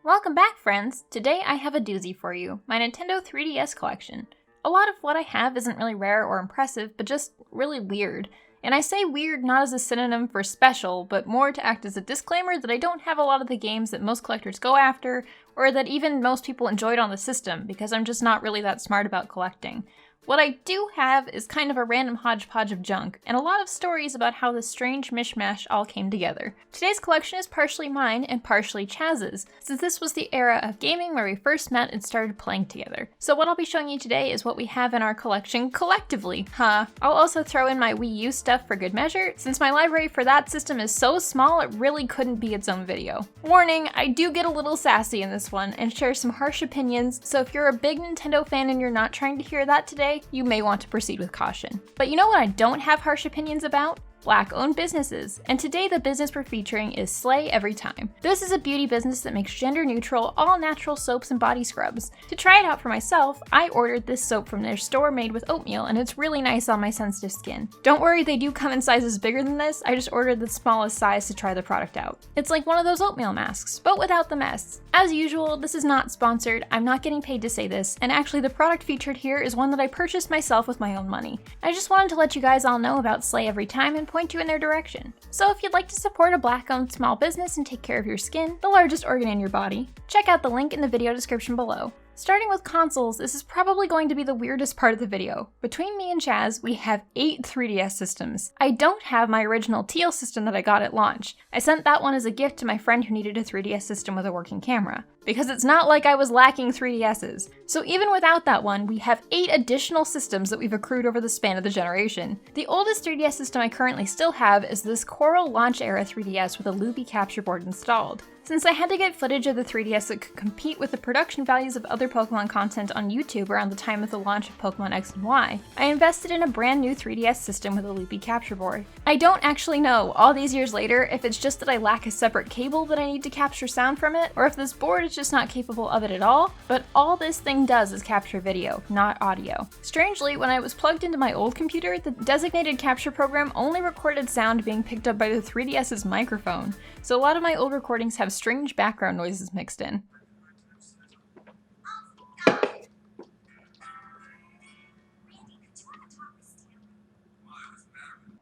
Welcome back, friends! Today I have a doozy for you, my Nintendo 3DS collection. A lot of what I have isn't really rare or impressive, but just really weird. And I say weird not as a synonym for special, but more to act as a disclaimer that I don't have a lot of the games that most collectors go after, or that even most people enjoyed on the system, because I'm just not really that smart about collecting. What I do have is kind of a random hodgepodge of junk, and a lot of stories about how this strange mishmash all came together. Today's collection is partially mine and partially Chaz's, since this was the era of gaming where we first met and started playing together. So what I'll be showing you today is what we have in our collection collectively, I'll also throw in my Wii U stuff for good measure, since my library for that system is so small it really couldn't be its own video. Warning, I do get a little sassy in this one and share some harsh opinions, so if you're a big Nintendo fan and you're not trying to hear that today, you may want to proceed with caution. But you know what I don't have harsh opinions about? Black-owned businesses, and today the business we're featuring is Slay Every Time. This is a beauty business that makes gender-neutral, all-natural soaps and body scrubs. To try it out for myself, I ordered this soap from their store made with oatmeal, and it's really nice on my sensitive skin. Don't worry, they do come in sizes bigger than this, I just ordered the smallest size to try the product out. It's like one of those oatmeal masks, but without the mess. As usual, this is not sponsored, I'm not getting paid to say this, and actually the product featured here is one that I purchased myself with my own money. I just wanted to let you guys all know about Slay Every Time and point you in their direction. So if you'd like to support a Black-owned small business and take care of your skin, the largest organ in your body, check out the link in the video description below. Starting with consoles, this is probably going to be the weirdest part of the video. Between me and Chaz, we have 8 3DS systems. I don't have my original teal system that I got at launch. I sent that one as a gift to my friend who needed a 3DS system with a working camera. Because it's not like I was lacking 3DSs. So even without that one, we have 8 additional systems that we've accrued over the span of the generation. The oldest 3DS system I currently still have is this Coral launch-era 3DS with a loopy capture board installed. Since I had to get footage of the 3DS that could compete with the production values of other Pokemon content on YouTube around the time of the launch of Pokemon X and Y, I invested in a brand new 3DS system with a loopy capture board. I don't actually know, all these years later, if it's just that I lack a separate cable that I need to capture sound from it, or if this board is just not capable of it at all, but all this thing does is capture video, not audio. Strangely, when I was plugged into my old computer, the designated capture program only recorded sound being picked up by the 3DS's microphone, so a lot of my old recordings have strange background noises mixed in.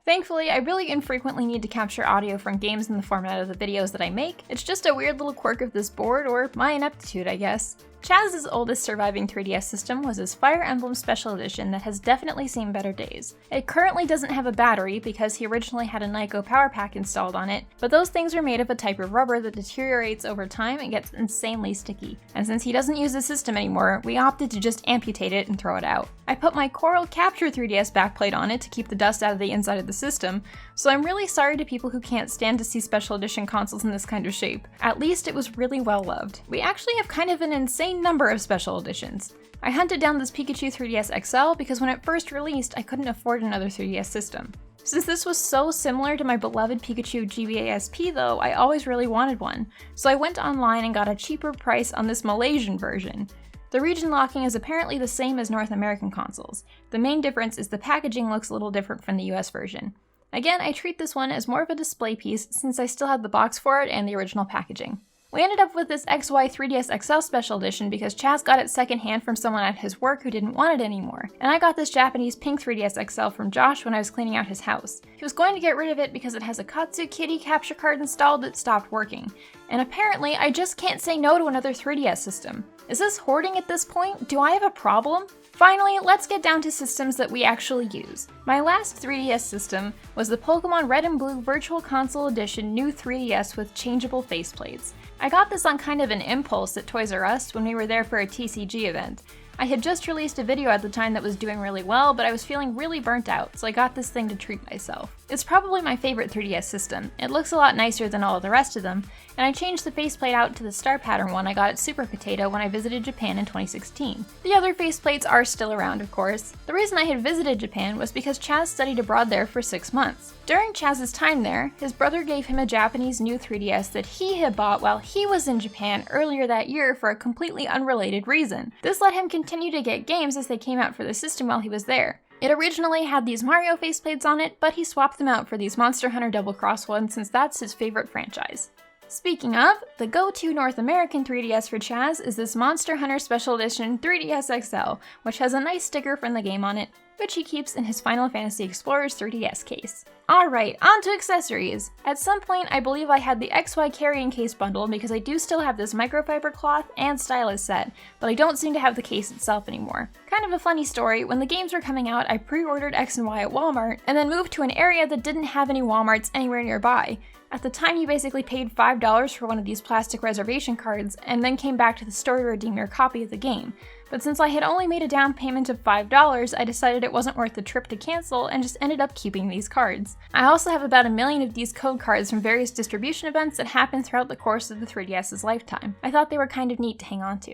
Thankfully, I really infrequently need to capture audio from games in the format of the videos that I make. It's just a weird little quirk of this board, or my ineptitude, I guess. Chaz's oldest surviving 3DS system was his Fire Emblem Special Edition that has definitely seen better days. It currently doesn't have a battery because he originally had a Nyko power pack installed on it, but those things are made of a type of rubber that deteriorates over time and gets insanely sticky. And since he doesn't use the system anymore, we opted to just amputate it and throw it out. I put my Coral Capture 3DS backplate on it to keep the dust out of the inside of the system, so I'm really sorry to people who can't stand to see special edition consoles in this kind of shape. At least it was really well loved. We actually have kind of an insane number of special editions. I hunted down this Pikachu 3DS XL because when it first released, I couldn't afford another 3DS system. Since this was so similar to my beloved Pikachu GBASP though, I always really wanted one, so I went online and got a cheaper price on this Malaysian version. The region locking is apparently the same as North American consoles. The main difference is the packaging looks a little different from the US version. Again, I treat this one as more of a display piece since I still had the box for it and the original packaging. We ended up with this XY 3DS XL Special Edition because Chaz got it secondhand from someone at his work who didn't want it anymore, and I got this Japanese pink 3DS XL from Josh when I was cleaning out his house. He was going to get rid of it because it has a Katsu Kitty capture card installed that stopped working, and apparently I just can't say no to another 3DS system. Is this hoarding at this point? Do I have a problem? Finally, let's get down to systems that we actually use. My last 3DS system was the Pokemon Red and Blue Virtual Console Edition new 3DS with changeable faceplates. I got this on kind of an impulse at Toys R Us when we were there for a TCG event. I had just released a video at the time that was doing really well, but I was feeling really burnt out, so I got this thing to treat myself. It's probably my favorite 3DS system. It looks a lot nicer than all of the rest of them, and I changed the faceplate out to the star pattern one I got at Super Potato when I visited Japan in 2016. The other faceplates are still around, of course. The reason I had visited Japan was because Chaz studied abroad there for 6 months. During Chaz's time there, his brother gave him a Japanese new 3DS that he had bought while he was in Japan earlier that year for a completely unrelated reason. This let him continue to get games as they came out for the system while he was there. It originally had these Mario faceplates on it, but he swapped them out for these Monster Hunter Double Cross ones since that's his favorite franchise. Speaking of, the go-to North American 3DS for Chaz is this Monster Hunter Special Edition 3DS XL, which has a nice sticker from the game on it, which he keeps in his Final Fantasy Explorers 3DS case. Alright, on to accessories! At some point, I believe I had the XY carrying case bundle because I do still have this microfiber cloth and stylus set, but I don't seem to have the case itself anymore. Kind of a funny story, when the games were coming out, I pre-ordered X and Y at Walmart, and then moved to an area that didn't have any Walmarts anywhere nearby. At the time, you basically paid $5 for one of these plastic reservation cards, and then came back to the store to redeem your copy of the game. But since I had only made a down payment of $5, I decided it wasn't worth the trip to cancel and just ended up keeping these cards. I also have about 1 million of these code cards from various distribution events that happened throughout the course of the 3DS's lifetime. I thought they were kind of neat to hang on to.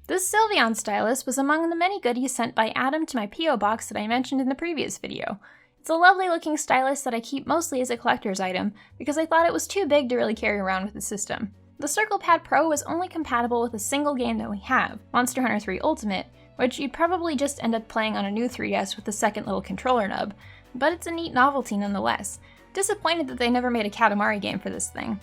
This Sylveon stylus was among the many goodies sent by Adam to my P.O. box that I mentioned in the previous video. It's a lovely looking stylus that I keep mostly as a collector's item because I thought it was too big to really carry around with the system. The Circle Pad Pro is only compatible with a single game that we have, Monster Hunter 3 Ultimate, which you'd probably just end up playing on a new 3DS with the second little controller nub, but it's a neat novelty nonetheless. Disappointed that they never made a Katamari game for this thing.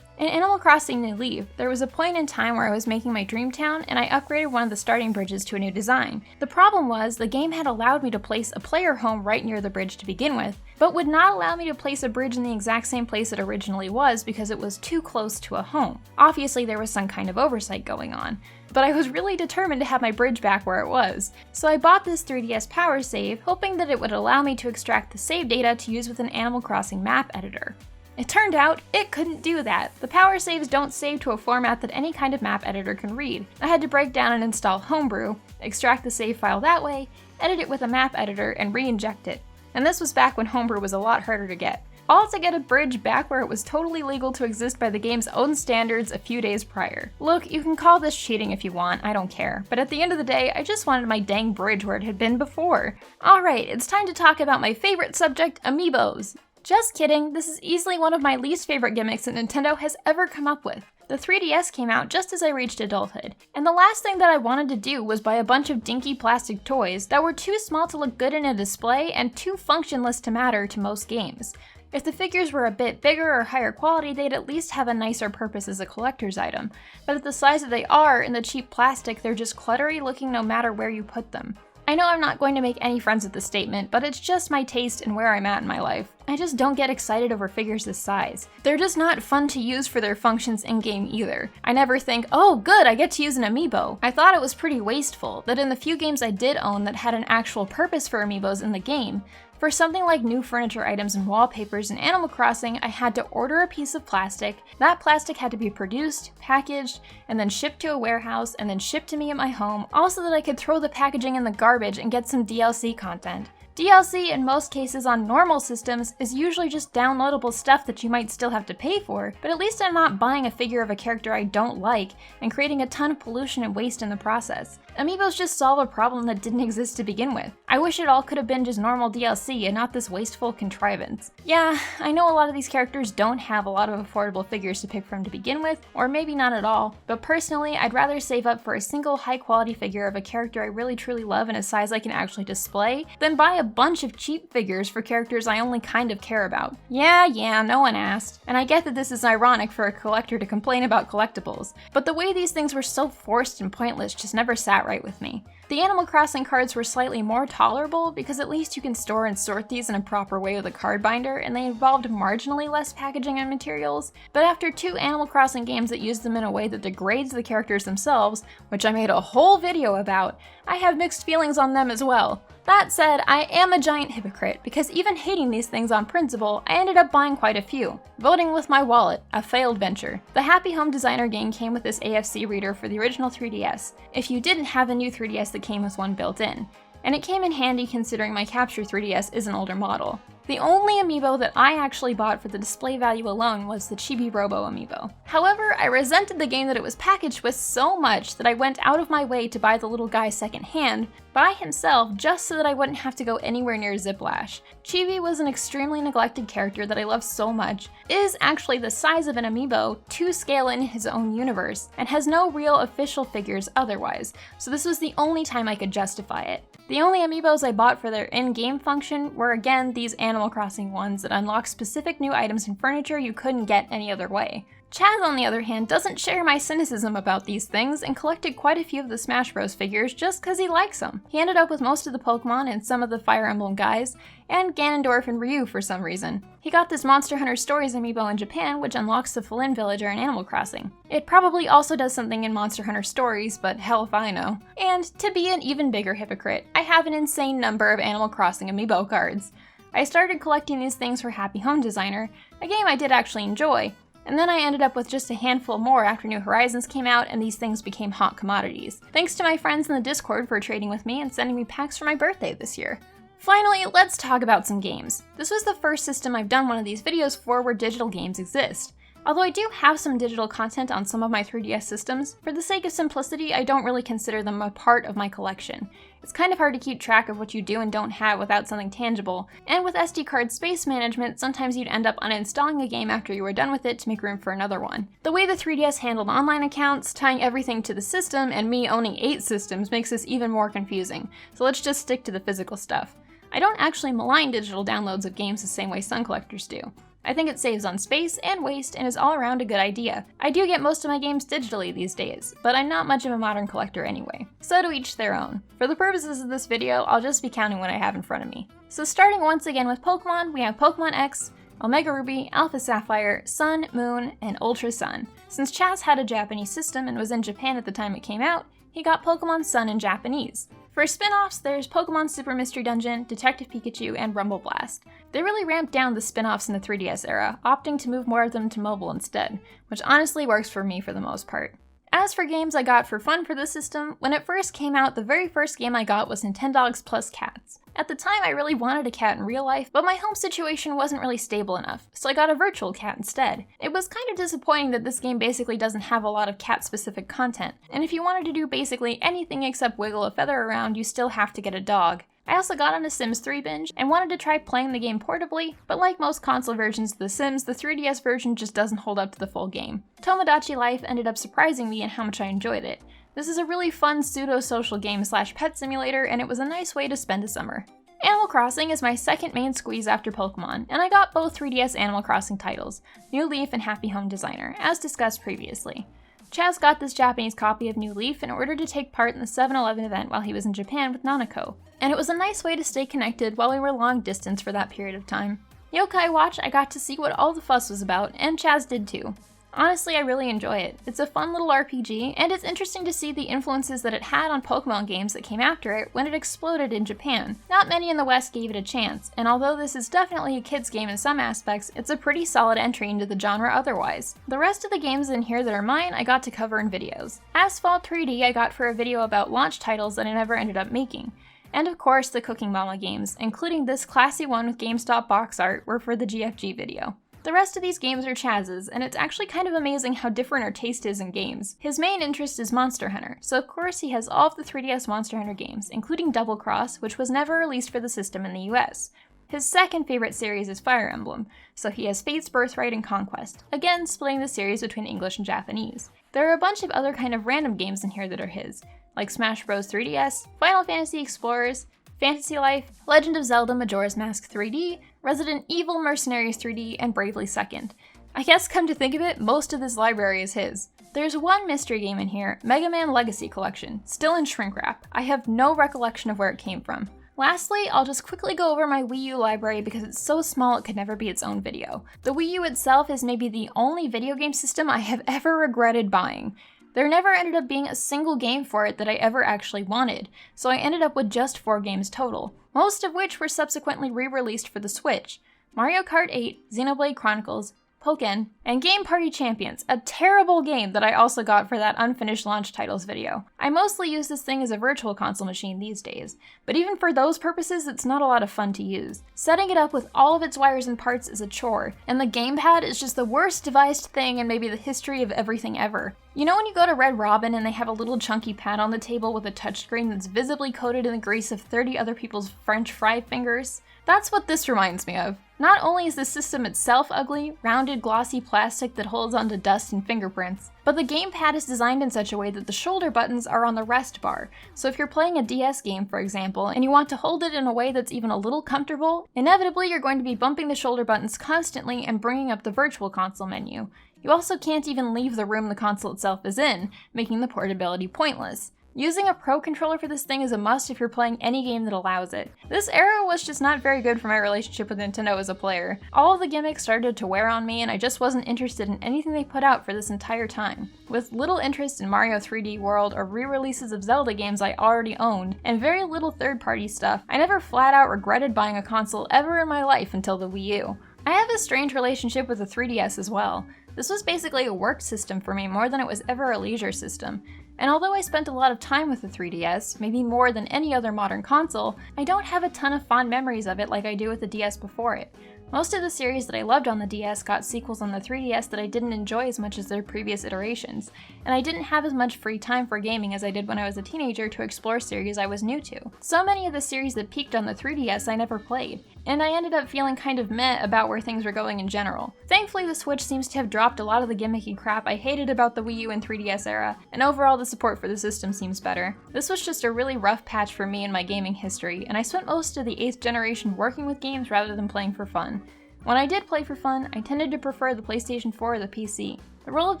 In Animal Crossing New Leaf, there was a point in time where I was making my dream town and I upgraded one of the starting bridges to a new design. The problem was, the game had allowed me to place a player home right near the bridge to begin with, but would not allow me to place a bridge in the exact same place it originally was because it was too close to a home. Obviously there was some kind of oversight going on, but I was really determined to have my bridge back where it was. So I bought this 3DS Power Save, hoping that it would allow me to extract the save data to use with an Animal Crossing map editor. It turned out, it couldn't do that. The power saves don't save to a format that any kind of map editor can read. I had to break down and install Homebrew, extract the save file that way, edit it with a map editor, and re-inject it. And this was back when Homebrew was a lot harder to get. All to get a bridge back where it was totally legal to exist by the game's own standards a few days prior. Look, you can call this cheating if you want, I don't care, but at the end of the day, I just wanted my dang bridge where it had been before. Alright, it's time to talk about my favorite subject, Amiibos. Just kidding, this is easily one of my least favorite gimmicks that Nintendo has ever come up with. The 3DS came out just as I reached adulthood, and the last thing that I wanted to do was buy a bunch of dinky plastic toys that were too small to look good in a display and too functionless to matter to most games. If the figures were a bit bigger or higher quality, they'd at least have a nicer purpose as a collector's item, but at the size that they are in the cheap plastic, they're just cluttery looking no matter where you put them. I know I'm not going to make any friends with this statement, but it's just my taste and where I'm at in my life. I just don't get excited over figures this size. They're just not fun to use for their functions in-game either. I never think, oh good, I get to use an Amiibo. I thought it was pretty wasteful, that in the few games I did own that had an actual purpose for Amiibos in the game, for something like new furniture items and wallpapers in Animal Crossing, I had to order a piece of plastic, that plastic had to be produced, packaged, and then shipped to a warehouse, and then shipped to me at my home, all so that I could throw the packaging in the garbage and get some DLC content. DLC, in most cases on normal systems, is usually just downloadable stuff that you might still have to pay for, but at least I'm not buying a figure of a character I don't like and creating a ton of pollution and waste in the process. Amiibos just solve a problem that didn't exist to begin with. I wish it all could have been just normal DLC and not this wasteful contrivance. Yeah, I know a lot of these characters don't have a lot of affordable figures to pick from to begin with, or maybe not at all, but personally I'd rather save up for a single high quality figure of a character I really truly love in a size I can actually display, than buy a bunch of cheap figures for characters I only kind of care about. Yeah, no one asked. And I get that this is ironic for a collector to complain about collectibles, but the way these things were so forced and pointless just never sat right with me. The Animal Crossing cards were slightly more tolerable because at least you can store and sort these in a proper way with a card binder, and they involved marginally less packaging and materials, but after 2 Animal Crossing games that use them in a way that degrades the characters themselves, which I made a whole video about, I have mixed feelings on them as well. That said, I am a giant hypocrite, because even hating these things on principle, I ended up buying quite a few. Voting with my wallet, a failed venture. The Happy Home Designer game came with this AFC reader for the original 3DS, if you didn't have a new 3DS that came with one built in. And it came in handy considering my Capture 3DS is an older model. The only Amiibo that I actually bought for the display value alone was the Chibi Robo Amiibo. However, I resented the game that it was packaged with so much that I went out of my way to buy the little guy secondhand, by himself, just so that I wouldn't have to go anywhere near Ziplash. Chibi was an extremely neglected character that I love so much, is actually the size of an Amiibo to scale in his own universe, and has no real official figures otherwise, so this was the only time I could justify it. The only Amiibos I bought for their in-game function were again these Animal Crossing ones that unlock specific new items and furniture you couldn't get any other way. Chaz, on the other hand, doesn't share my cynicism about these things and collected quite a few of the Smash Bros. Figures just because he likes them. He ended up with most of the Pokemon and some of the Fire Emblem guys, and Ganondorf and Ryu for some reason. He got this Monster Hunter Stories amiibo in Japan, which unlocks the Flynn villager in Animal Crossing. It probably also does something in Monster Hunter Stories, but hell if I know. And to be an even bigger hypocrite, I have an insane number of Animal Crossing amiibo cards. I started collecting these things for Happy Home Designer, a game I did actually enjoy, and then I ended up with just a handful more after New Horizons came out and these things became hot commodities. Thanks to my friends in the Discord for trading with me and sending me packs for my birthday this year. Finally, let's talk about some games. This was the first system I've done one of these videos for where digital games exist. Although I do have some digital content on some of my 3DS systems, for the sake of simplicity, I don't really consider them a part of my collection. It's kind of hard to keep track of what you do and don't have without something tangible, and with SD card space management, sometimes you'd end up uninstalling a game after you were done with it to make room for another one. The way the 3DS handled online accounts, tying everything to the system, and me owning 8 systems makes this even more confusing, so let's just stick to the physical stuff. I don't actually malign digital downloads of games the same way some collectors do. I think it saves on space and waste and is all around a good idea. I do get most of my games digitally these days, but I'm not much of a modern collector anyway. So to each their own. For the purposes of this video, I'll just be counting what I have in front of me. So starting once again with Pokemon, we have Pokemon X, Omega Ruby, Alpha Sapphire, Sun, Moon, and Ultra Sun. Since Chaz had a Japanese system and was in Japan at the time it came out, he got Pokemon Sun in Japanese. For spin-offs, there's Pokemon Super Mystery Dungeon, Detective Pikachu, and Rumble Blast. They really ramped down the spin-offs in the 3DS era, opting to move more of them to mobile instead, which honestly works for me for the most part. As for games I got for fun for the system, when it first came out, the very first game I got was Nintendogs Plus Cats. At the time, I really wanted a cat in real life, but my home situation wasn't really stable enough, so I got a virtual cat instead. It was kind of disappointing that this game basically doesn't have a lot of cat-specific content, and if you wanted to do basically anything except wiggle a feather around, you still have to get a dog. I also got on a Sims 3 binge and wanted to try playing the game portably, but like most console versions of The Sims, the 3DS version just doesn't hold up to the full game. Tomodachi Life ended up surprising me in how much I enjoyed it. This is a really fun pseudo-social game / pet simulator, and it was a nice way to spend a summer. Animal Crossing is my second main squeeze after Pokemon, and I got both 3DS Animal Crossing titles, New Leaf and Happy Home Designer, as discussed previously. Chaz got this Japanese copy of New Leaf in order to take part in the 7-Eleven event while he was in Japan with Nanako, and it was a nice way to stay connected while we were long distance for that period of time. Yokai Watch, I got to see what all the fuss was about, and Chaz did too. Honestly, I really enjoy it. It's a fun little RPG, and it's interesting to see the influences that it had on Pokemon games that came after it when it exploded in Japan. Not many in the West gave it a chance, and although this is definitely a kid's game in some aspects, it's a pretty solid entry into the genre otherwise. The rest of the games in here that are mine, I got to cover in videos. Asphalt 3D I got for a video about launch titles that I never ended up making. And of course, the Cooking Mama games, including this classy one with GameStop box art, were for the GFG video. The rest of these games are Chaz's, and it's actually kind of amazing how different our taste is in games. His main interest is Monster Hunter, so of course he has all of the 3DS Monster Hunter games, including Double Cross, which was never released for the system in the US. His second favorite series is Fire Emblem, so he has Fate's Birthright and Conquest, again splitting the series between English and Japanese. There are a bunch of other kind of random games in here that are his, like Smash Bros. 3DS, Final Fantasy Explorers, Fantasy Life, Legend of Zelda Majora's Mask 3D, Resident Evil Mercenaries 3D, and Bravely Second. I guess come to think of it, most of this library is his. There's one mystery game in here, Mega Man Legacy Collection, still in shrink wrap. I have no recollection of where it came from. Lastly, I'll just quickly go over my Wii U library because it's so small it could never be its own video. The Wii U itself is maybe the only video game system I have ever regretted buying. There never ended up being a single game for it that I ever actually wanted, so I ended up with just 4 games total, most of which were subsequently re-released for the Switch. Mario Kart 8, Xenoblade Chronicles, Pokken, and Game Party Champions, a terrible game that I also got for that unfinished launch titles video. I mostly use this thing as a virtual console machine these days, but even for those purposes it's not a lot of fun to use. Setting it up with all of its wires and parts is a chore, and the gamepad is just the worst devised thing in maybe the history of everything ever. You know when you go to Red Robin and they have a little chunky pad on the table with a touchscreen that's visibly coated in the grease of 30 other people's French fry fingers? That's what this reminds me of. Not only is the system itself ugly, rounded glossy plastic that holds onto dust and fingerprints, but the gamepad is designed in such a way that the shoulder buttons are on the rest bar, so if you're playing a DS game, for example, and you want to hold it in a way that's even a little comfortable, inevitably you're going to be bumping the shoulder buttons constantly and bringing up the virtual console menu. You also can't even leave the room the console itself is in, making the portability pointless. Using a Pro controller for this thing is a must if you're playing any game that allows it. This era was just not very good for my relationship with Nintendo as a player. All of the gimmicks started to wear on me, and I just wasn't interested in anything they put out for this entire time. With little interest in Mario 3D World or re-releases of Zelda games I already owned, and very little third-party stuff, I never flat out regretted buying a console ever in my life until the Wii U. I have a strange relationship with the 3DS as well. This was basically a work system for me more than it was ever a leisure system. And although I spent a lot of time with the 3DS, maybe more than any other modern console, I don't have a ton of fond memories of it like I do with the DS before it. Most of the series that I loved on the DS got sequels on the 3DS that I didn't enjoy as much as their previous iterations, and I didn't have as much free time for gaming as I did when I was a teenager to explore series I was new to. So many of the series that peaked on the 3DS I never played, and I ended up feeling kind of meh about where things were going in general. Thankfully, the Switch seems to have dropped a lot of the gimmicky crap I hated about the Wii U and 3DS era, and overall the support for the system seems better. This was just a really rough patch for me in my gaming history, and I spent most of the 8th generation working with games rather than playing for fun. When I did play for fun, I tended to prefer the PlayStation 4 or the PC. The role of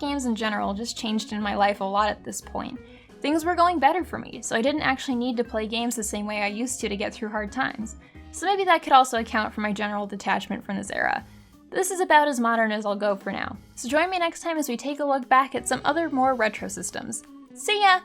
games in general just changed in my life a lot at this point. Things were going better for me, so I didn't actually need to play games the same way I used to get through hard times. So maybe that could also account for my general detachment from this era. This is about as modern as I'll go for now, so join me next time as we take a look back at some other more retro systems. See ya!